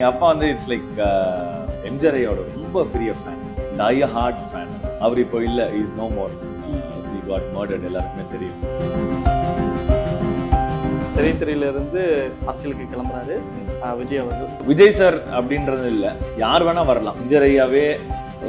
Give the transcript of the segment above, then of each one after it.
எங்க அப்பா வந்து இட்ஸ் லைக் எம்ஜிஆரோட ரொம்ப பெரிய ஃபேன், டை ஹார்ட் ஃபேன். அவர் இப்போ இல்ல, is no more. He got murdered, எல்லாருக்குமே தெரியும். திரைத்துறையில இருந்து அரசியலுக்கு கிளம்புறாரு விஜய் அவர்கள். விஜய் சார் அப்படின்றது இல்ல, யார் வேணா வரலாம். எம்ஜிஆர் ஐயாவே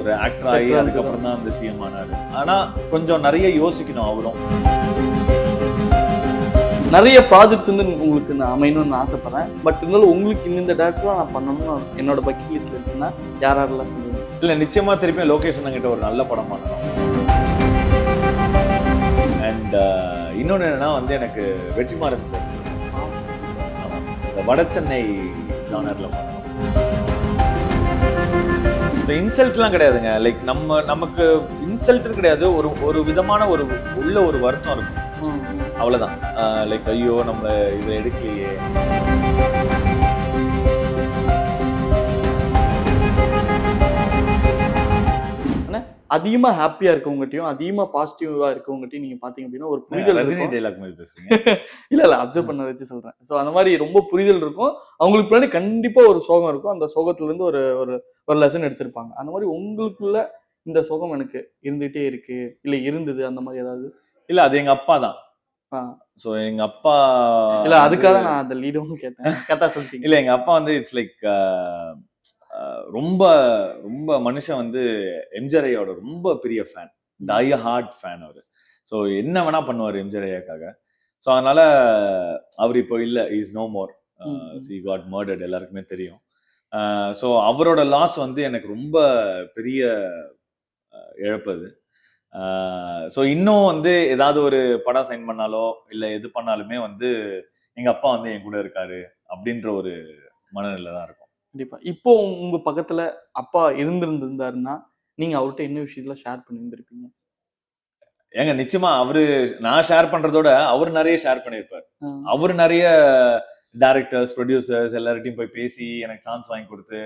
ஒரு ஆக்டர் ஆகி அதுக்கப்புறம் தான் அந்த சிஎம் ஆனாரு. ஆனா கொஞ்சம் நிறைய யோசிக்கணும் அவரும். நிறைய ப்ராஜெக்ட்ஸ் வந்து உங்களுக்கு நான் அமையணும்னு ஆசைப்படுறேன். பட் இருந்தாலும் உங்களுக்கு இந்த டேரக்டராக நான் பண்ணணும்னு என்னோட பக்கெட் லிஸ்ட்ல இருக்குன்னா யாரெல்லாம் சொல்லுங்க? இல்ல, நிச்சயமா திருப்பியும் லோகேஷன் கிட்ட ஒரு நல்ல படம் பண்ணணும். அண்ட் இன்னொன்னு என்னன்னா வந்து எனக்கு வெற்றிமாறன் சார், இந்த வட சென்னை ஜானர்ல பண்ணணும். இந்த இன்சல்ட்லாம் கிடையாதுங்க. லைக் நமக்கு இன்சல்ட் கிடையாது, ஒரு விதமான உள்ள ஒரு வருத்தம் இருக்கும், அவ்வளவுதான். லைக் ஐயோ நம்ம இதை எடுக்கலையே. அதிகமா ஹாப்பியா இருக்கவங்ககிட்டயும் அதிகமா பாசிட்டிவா இருக்கவங்ககிட்டயும் நீங்க பாத்தீங்க அப்படின்னா ஒரு புரிதல். ரஜினி டைலாக் மாதிரி பேசுறீங்க. இல்ல அப்சர்வ் பண்ண வச்சு சொல்றேன். ஸோ அந்த மாதிரி ரொம்ப புரிதல் இருக்கும். அவங்களுக்கு பின்னாடி கண்டிப்பா ஒரு சோகம் இருக்கும். அந்த சோகத்துல இருந்து ஒரு ஒரு லெசன் எடுத்திருப்பாங்க. அந்த மாதிரி உங்களுக்குள்ள இந்த சோகம் எனக்கு இருந்துகிட்டே இருக்கு, இல்ல இருந்தது, அந்த மாதிரி ஏதாவது? இல்ல, அது எங்க அப்பா தான். சோ எங்க அப்பா இல்ல, அதுக்காக நான் அந்த லீடும் கேட்டேன். கரெக்டா சொல்லிட்டீங்க. இல்ல, எங்க அப்பா வந்து இட்ஸ் லைக் ரொம்ப ரொம்ப மனுஷன் வந்து எம்ஜிஆர் ஐயாவோட ரொம்ப பெரிய ஃபேன், டை ஹார்ட் ஃபேன் அவரு. ஸோ என்ன வேணா பண்ணுவார் எம்ஜிஆர் ஐயாக்காக. ஸோ அதனால அவர் இப்போ இல்ல, is no more. He got murdered, எல்லாருக்குமே தெரியும். ஸோ அவரோட லாஸ் வந்து எனக்கு ரொம்ப பெரிய இழப்பு அது. ஸோ இன்னும் வந்து ஏதாவது ஒரு படம் சைன் பண்ணாலோ இல்ல எது பண்ணாலுமே வந்து எங்க அப்பா வந்து என் கூட இருக்காரு அப்படின்ற ஒரு மனநிலை தான் இருக்கும். கண்டிப்பா. இப்போ உங்க பக்கத்துல அப்பா இருந்திருந்தாருன்னா நீங்க அவர்கிட்ட என்ன விஷயத்துல ஷேர் பண்ணியிருந்திருப்பீங்க? ஏங்க நிச்சயமா நான் ஷேர் பண்றதோட அவர் நிறைய ஷேர் பண்ணியிருப்பார். அவர் நிறைய டைரக்டர்ஸ், ப்ரொடியூசர்ஸ் எல்லார்ட்டையும் போய் பேசி எனக்கு சான்ஸ் வாங்கி கொடுத்து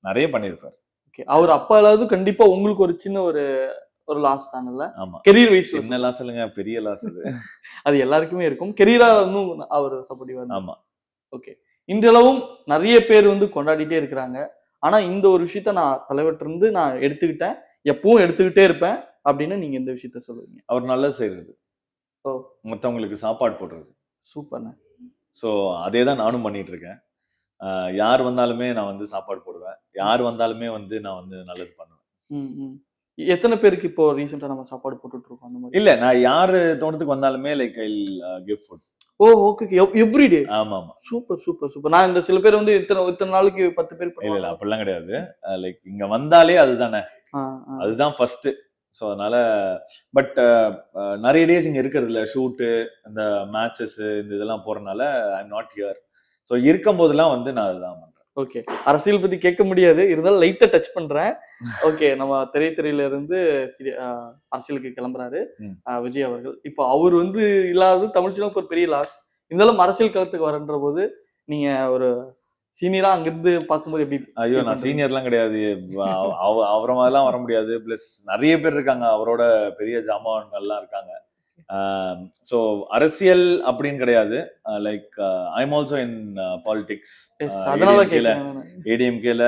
நிறைய பண்ணியிருப்பார். ஓகே, அவர் அப்பாலாவது கண்டிப்பா உங்களுக்கு ஒரு சின்ன ஒரு லாஸ் தானல்ல? ஆமா, கெரியர் வைஸ். என்ன லாஸ் இல்லைங்க, பெரிய லாஸ் அது. அது எல்லாருக்குமே இருக்கும். கெரியரா இன்னும் அவர் சப்போர்ட்டிவா. ஆமா. ஓகே, இன்றளவும் நிறைய பேர் வந்து கொண்டாடிட்டே இருக்கிறாங்க. ஆனா இந்த ஒரு விஷயத்த நான் தலைவர்கிட்ட இருந்து நான் எடுத்துக்கிட்டேன், எப்பவும் எடுத்துக்கிட்டே இருப்பேன் அப்படின்னு நீங்க இந்த விஷயத்த சொல்லுவீங்க? அவர் நல்லது செய்யறது, மத்தவங்களுக்கு சாப்பாடு போடுறது. சூப்பர்ண்ணே. ஸோ அதே தான் நானும் பண்ணிட்டு இருக்கேன். யார் வந்தாலுமே நான் வந்து சாப்பாடு போடுவேன், யார் வந்தாலுமே வந்து நான் வந்து நல்லது பண்ணுவேன். எத்தனை பேருக்கு இப்போ ரீசெண்டா நம்ம சாப்பாடு போட்டுட்டு இருக்கோம் அந்த மாதிரி? இல்ல, நான் யாரு தோட்டத்துக்கு வந்தாலுமே like I give food. Oh okay, everyday. ஆமா. Super super super. நான் இந்த சில பேர் வந்து இத்தனை நாளுக்கு 10 பேர். இல்ல அப்படிலாம் கிடையாது. லைக் இங்க வந்தாலே அதுதானே, அதுதான் ஃபர்ஸ்ட். ஸோ அதனால பட் நிறைய டேஸ் இங்க இருக்கிறது இல்ல, ஷூட்டு, இந்த மேட்சஸ், இந்த இதெல்லாம் போறதுனால I am not here. So இருக்கும் போதெல்லாம் வந்து நான் அதுதான் பண்றேன். ஓகே, அரசியல் பத்தி கேட்க முடியாது, இருந்தாலும் லைட்டா டச் பண்றேன். ஓகே, நம்ம திரைத்துறையில இருந்து அரசியலுக்கு கிளம்புறாரு விஜய் அவர்கள். இப்போ அவர் வந்து இல்லாதது தமிழ் சினிமாவுக்கு ஒரு பெரிய லாஸ். இருந்தாலும் அரசியல் களத்துக்கு வரன்ற போது நீங்க ஒரு சீனியரா அங்கிருந்து பார்க்கும்போது எப்படி? ஐயோ, நான் சீனியர்லாம் கிடையாது, அவரை மாதிரிலாம் வர முடியாது. பிளஸ் நிறைய பேர் இருக்காங்க, அவரோட பெரிய ஜாமான்கள்லாம் இருக்காங்க. ஸோ அரசியல் அப்படின்னு கிடையாது. Like I am also in politics. அதனால ஏடிஎம்கேல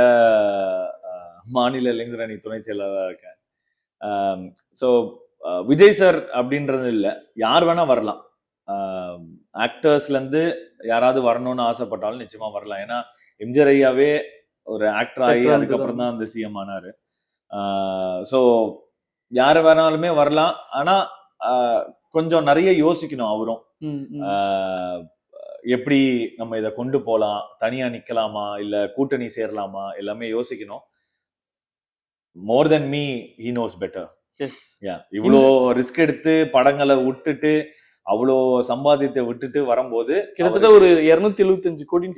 மாநில இளைஞர் அணி துணை செயலாளராக இருக்கேன். ஸோ விஜய் சார் அப்படின்றது இல்லை, யார் வேணா வரலாம். ஆக்டர்ஸ்ல இருந்து யாராவது வரணும்னு ஆசைப்பட்டாலும் நிச்சயமா வரலாம். ஏன்னா எம்ஜிஆர் ஐயாவே ஒரு ஆக்டர் ஆகி அதுக்கப்புறம் தான் அந்த சிஎம் ஆனாரு. ஸோ யார் வேணாலுமே வரலாம். ஆனா கொஞ்சம் நிறைய யோசிக்கணும் அவரும். எப்படி நம்ம இதை கொண்டு போலாம், தனியா நிக்கலாமா இல்ல கூட்டணி சேரலாமா, எல்லாமே யோசிக்கணும். மோர் than me he knows better. இவ்வளோ ரிஸ்க் எடுத்து படங்களை விட்டுட்டு அவ்வளோ சம்பாதியத்தை விட்டுட்டு வரும்போது கிட்டத்தட்ட ஒரு 275 கோடி.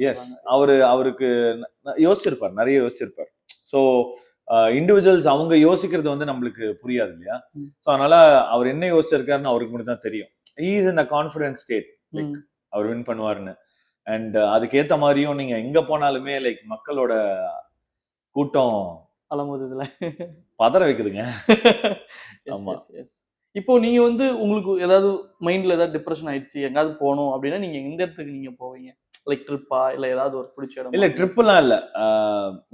அவருக்கு யோசிச்சிருப்பார், நிறைய யோசிச்சிருப்பார். ஸோ இண்டிவிஜுவல்ஸ் அவங்க யோசிக்கிறது வந்து நம்மளுக்கு புரியாது இல்லையா? ஸோ அதனால அவர் என்ன யோசிச்சிருக்காருன்னு அவருக்கு மட்டும் தான் தெரியும். He is in a confidence state, like அவர் வின் பண்ணுவாருன்னு. அண்ட் அதுக்கேற்ற மாதிரியும் நீங்க எங்க போனாலுமே லைக் மக்களோட கூட்டம் அலமோதுல பதற வைக்குதுங்க. ஆமா. இப்போ நீங்க வந்து உங்களுக்கு ஏதாவது மைண்ட்ல ஏதாவது டிப்ரெஷன் ஆயிடுச்சு, எங்காவது போகணும் அப்படின்னா நீங்க எந்த இடத்துக்கு நீங்க போவீங்க? லைக் ட்ரிப்பா இல்ல ஏதாவது ஒரு பிடிச்ச இடம் இல்ல ட்ரிப்லாம் இல்ல.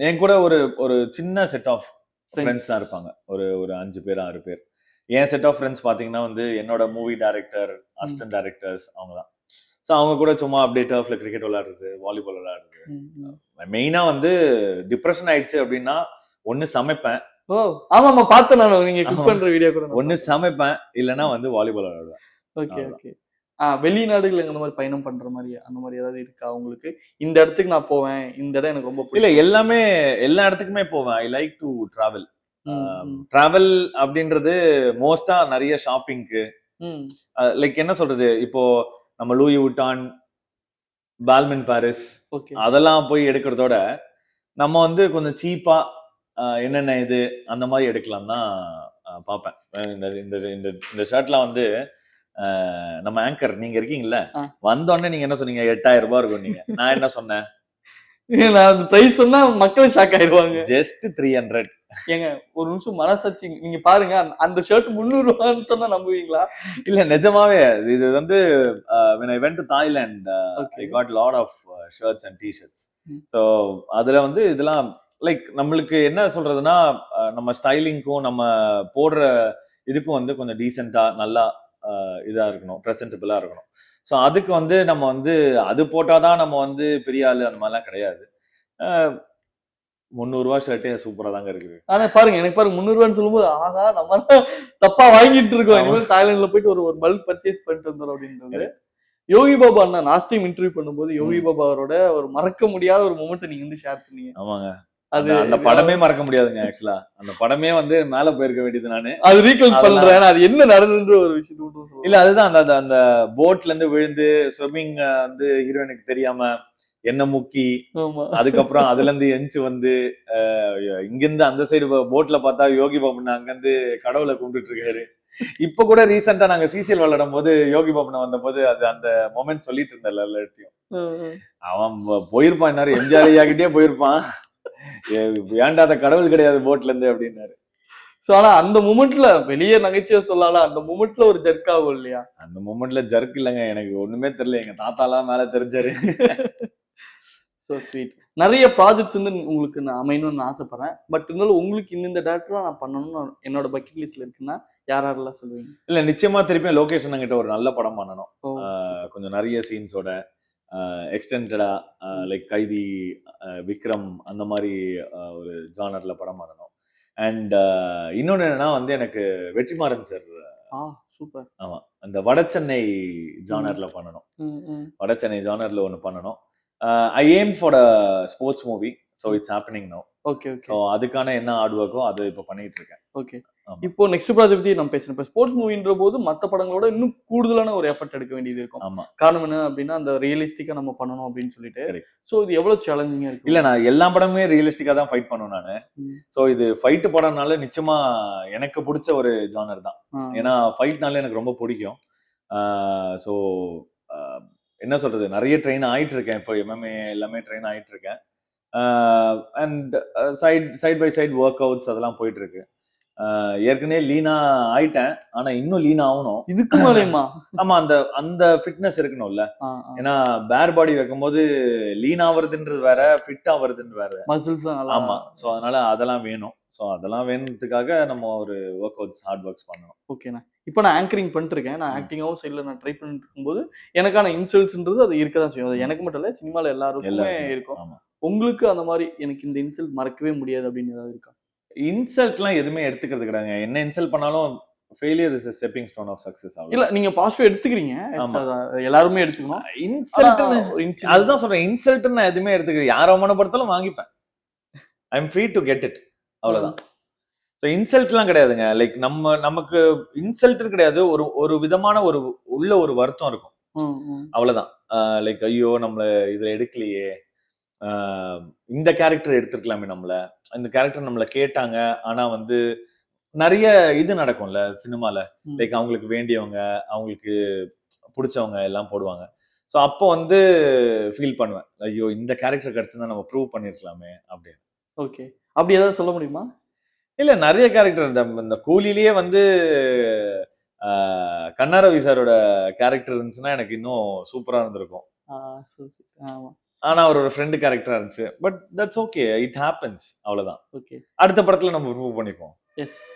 என் கூட ஒரு ஒரு சின்ன செட் ஆஃப் ஃப்ரெண்ட்ஸ் தான் இருப்பாங்க. ஒரு ஒரு 5 பேர் 6 பேர். என் செட் ஆஃப் ஃப்ரெண்ட்ஸ் பாத்தீங்கன்னா வந்து என்னோட மூவி டைரக்டர், அசிஸ்டன்ட் டைரக்டர்ஸ் அவங்க தான். ஸோ அவங்க கூட சும்மா அப்படியே டர்ஃப்ல கிரிக்கெட் விளையாடுறது, வாலிபால் விளையாடுறது. மெயினா வந்து டிப்ரெஷன் ஆயிடுச்சு அப்படின்னா ஒண்ணு சமைப்பேன். ஓ ஆமா பார்த்தேன் நான் நீங்க குக் பண்ற வீடியோ கூட ஒண்ணு சமைப்பேன், இல்லைன்னா வந்து வாலிபால் விளையாடுவேன். Okay okay. வெளிநாடுகள் அந்த மாதிரி பயணம் பண்ற மாதிரி அந்த மாதிரி ஏதாவது இருக்கா உங்களுக்கு? இந்த இடத்துக்கு நான் போவேன், இந்த இடம் எனக்கு ரொம்ப இல்ல பிடிக்கும். எல்லாமே எல்லா இடத்துக்குமே போவேன். I like to travel. Travel அப்படின்றது மோஸ்டா நிறைய ஷாப்பிங்க்கு, லைக் என்ன சொல்றது, இப்போ நம்ம லூயி வுட்டான், பால்மென் பாரிஸ் ஓகே. அதெல்லாம் போய் எடுக்கிறதோட நம்ம வந்து கொஞ்சம் சீப்பா என்னென்ன இது அந்த மாதிரி எடுக்கலாம் தான் பார்ப்பேன். இந்த இந்த இந்த இந்த ஷர்ட்லாம் வந்து நம்ம ஆங்கர் நீங்க இருக்கீங்கல்ல, வந்த உடனே நீங்க என்ன சொன்னீங்க? 8000 ரூபாய் இருக்கும் நீங்க. நான் என்ன சொன்னேன்? நான் அந்த பிரைஸ் சொன்னா மக்கள் ஷாக் ஆயிடுவாங்க. ஜஸ்ட் 300. ஏங்க ஒரு நிமிஷம் மனசாட்சி நீங்க பாருங்க, அந்த ஷர்ட் 300 ரூபான்னு சொன்னா நம்புவீங்களா? இல்ல நிஜமாவே இது வந்து when I went to Thailand, I got lot of shirts and t-shirts. So அதுல வந்து இதெல்லாம் லைக் நம்மளுக்கு என்ன சொல்றதுன்னா, நம்ம ஸ்டைலிங்க்கும் நம்ம போடுற இதுக்கும் வந்து கொஞ்சம் டீசென்ட்டா நல்லா இதா இருக்கணும், பிரசன்டபிளா இருக்கணும். ஸோ அதுக்கு வந்து நம்ம வந்து அது போட்டாதான் நம்ம வந்து பெரிய ஆளு அந்த மாதிரிலாம் கிடையாது. 300 ரூபாய் ஷர்ட்டே சூப்பரா தாங்க இருக்குது. ஆனா பாருங்க எனக்கு பாருங்க 300 ரூபான்னு சொல்லும்போது ஆகா நம்ம தப்பா வாங்கிட்டு இருக்கோம். இனிமேல் தாய்லாந்துல போயிட்டு ஒரு பல்க் பர்ச்சேஸ் பண்ணிட்டு வந்துடும் அப்படின்றது. யோகி பாபா அண்ணா லாஸ்ட் டைம் இன்டர்வியூ பண்ணும்போது யோகி பாபா அவரோட ஒரு மறக்க முடியாத ஒரு மொமெண்ட் நீங்க வந்து ஷேர் பண்ணீங்க. ஆமாங்க. அது அந்த படமே மறக்க முடியாதுங்க. ஆக்சுவலா அந்த படமே வந்து மேல போயிருக்க வேண்டியது நானு. அது ரீகால் பண்றேன். அது என்ன நடந்ததுன்ற ஒரு விஷயம் இல்ல அதுதான் அந்த அந்த போட்ல இருந்து விழுந்து ஸ்விம்மிங் வந்து ஹீரோயினுக்கு தெரியாம என்ன முக்கி, அதுக்கப்புறம் அதுல இருந்து எஞ்சி வந்து இங்க இருந்து அந்த சைடு போட்ல பார்த்தா யோகி பாபு அங்க இருந்து கடவுளை கும்பிட்டு இருக்காரு. இப்ப கூட ரீசெண்டா நாங்க சிசிஎல் விளையாடும் போது யோகி பாபு வந்த போது அது அந்த மொமெண்ட் சொல்லிட்டு இருந்தேன் எல்லாத்தையும். அவன் போயிருப்பான், இன்னாரு எம்ஜிஆர் ஐயாகிட்டே போயிருப்பான். வேண்டாத கடவுள் கிடையாது போட்ல இருந்து அப்படின்னாரு. சோ ஆனா அந்த மொமெண்ட்ல வெளியே நகைச்சுவை சொல்லலாம், அந்த மொமெண்ட்ல ஒரு ஜர்க் ஆகும் இல்லையா? அந்த மொமெண்ட்ல ஜர்க் இல்லங்க, எனக்கு ஒண்ணுமே தெரியல. எங்க தாத்தாலாம் மேல தெரிஞ்சாரு. So sweet. நிறைய ப்ராஜெக்ட்ஸ் வந்து உங்களுக்கு நான் அமையணும்னு ஆசைப்படுறேன். பட் இருந்தாலும் உங்களுக்கு இந்த டேரக்டரா நான் பண்ணணும்னு என்னோட பக்கெட் லிஸ்ட்ல இருக்குன்னா யாரெல்லாம் சொல்லுவீங்க? இல்ல நிச்சயமா திருப்பியும் லொகேஷன் கிட்ட ஒரு நல்ல படம் பண்ணணும். கொஞ்சம் நிறைய சீன்ஸோட எக்ஸ்டெண்டடா லைக் கைதி, விக்ரம் அந்த மாதிரி ஒரு ஜானர்ல படம் பண்ணணும். அண்ட் இன்னொன்னு என்னன்னா வந்து எனக்கு வெற்றிமாறன் சார் சூப்பர். ஆமா அந்த வடசென்னை ஜானர்ல பண்ணணும். வடசென்னை ஜானர்ல ஒண்ணு பண்ணணும். I aimed for a sports movie, so it's happening now. Okay. So அதுக்கான என்ன ஹார்ட் வர்க்கோ அது இப்ப பண்ணிட்டு இருக்கேன். ஓகே. இப்போ நெக்ஸ்ட் ப்ராஜெக்ட் பத்தி நம்ம பேசணும். இப்போ ஸ்போர்ட்ஸ் மூவின்ற போது மத்த படங்களோட இன்னும் கூடுதலான ஒரு எஃபர்ட் எடுக்க வேண்டியது இருக்கும். ஆமா. காரணம் என்ன அப்படின்னா அந்த ரியலிஸ்டிக்கா நம்ம பண்ணணும் அப்படின்னு சொல்லிட்டு. சோ இது எவ்வளவு சேலஞ்சிங்கா இருக்கு? இல்ல நான் எல்லா படமுமே ரியலிஸ்டிக்கா தான் ஃபைட் பண்ணுவேன் நானு. சோ இது ஃபைட் படம்னால நிச்சயமா எனக்கு பிடிச்ச ஒரு ஜானர் தான். ஏன்னா ஃபைட்னால எனக்கு ரொம்ப பிடிக்கும். சோ என்ன சொல்றது, நிறைய ட்ரெயின் ஆயிட்டு இருக்கேன். இப்போ எம்எம்ஏ எல்லாமே ட்ரெயின் ஆயிட்டு இருக்கேன். And side by side workouts அதெல்லாம் போயிட்டு இருக்கு. ஏற்கனவே லீனா ஆயிட்டேன், ஆனா இன்னும் லீனா ஆகணும். இதுக்கு மேலயுமா? ஆமா, அந்த அந்த ஃபிட்னஸ் இருக்கணும்ல. ஏன்னா பேர் பாடி வைக்கும்போது லீன் ஆவறதுன்றது வேற, ஃபிட் ஆவறதுன்னு வேற. மசில்ஸ் ஆமா. சோ அதனால அதெல்லாம் வேணும். சோ அதெல்லாம் வேணும்ன்றதுக்காக நம்ம ஒரு ஒர்க் அவுட்ஸ் ஹார்ட் ஒர்க்ஸ் பண்ணணும். ஓகேண்ணா. இப்போ நான் ஆங்கரிங் பண்ணிட்டு இருக்கேன். நான் ஆக்டிங்காவும் சைட்ல நான் ட்ரை பண்ணிட்டு இருக்கும்போது எனக்கான இன்சல்ட்ஸ்ன்றது அது இருக்க தான் செய்யும். அது எனக்கு மட்டும் இல்ல, சினிமால எல்லாருக்குமே இருக்கும். உங்களுக்கு அந்த மாதிரி எனக்கு இந்த இன்சல்ட் மறக்கவே முடியாது அப்படின்னு ஏதாவது இருக்கா? இன்சல்ட்லாம் எதுவுமே எடுத்துக்கிறது கிடையாதுங்க. என்ன இன்சல்ட் பண்ணாலும் failure is a stepping stone of success. இல்ல நீங்க பாசிட்டிவ் எடுத்துக்கிறீங்க. எல்லாருமே எடுத்துக்கணும். இன்சல்ட் அதுதான் சொல்றேன். இன்சல்ட்னா எதுவுமே எடுத்துக்கிறது யார அவமானப்படுத்தாலும் வாங்கிப்பேன். ஐ அம் ஃப்ரீ டு கெட் இட். அவ்வளவுதான். சோ இன்சல்ட்லாம் கிடையாதுங்க. லைக் நமக்கு இன்சல்ட் கிடையாது. ஒரு விதமான ஒரு உள்ள ஒரு வருத்தம் இருக்கும். அவ்வளவுதான். லைக் ஐயோ நம்மள இதுல எடுக்கலையே, இந்த கேரக்டர் எடுத்திருக்கலாமே, நம்மள இந்த கேரக்டர் நம்மள கேட்டாங்க, ஆனா வந்து நிறைய இது நடக்கும்ல சினிமால. லைக் அவங்களுக்கு வேண்டியவங்க, அவங்களுக்கு பிடிச்சவங்க எல்லாம் போடுவாங்க. சோ அப்போ வந்து ஃபீல் பண்ணுவேன், ஐயோ இந்த கேரக்டர் கிடைச்சிருந்தா நம்ம ப்ரூவ் பண்ணிருக்கலாமே அப்படின்னு. ஓகே. அப்படி ஏதாவது சொல்ல முடியுமா? இல்ல நிறைய கேரக்டர் இந்த கூலிலேயே வந்து கண்ணா ரவி சாரோட கேரக்டர் இருந்துச்சுன்னா எனக்கு இன்னும் சூப்பரா இருந்திருக்கும். so sweet. ஆமா. ஆனா அவரோட ஃப்ரெண்டு கேரக்டரா இருந்துச்சு. But that's okay. It happens. அவ்வளவுதான். ஓகே. அடுத்த படத்துல நம்ம ப்ரூவ் பண்ணிப்போம். எஸ்.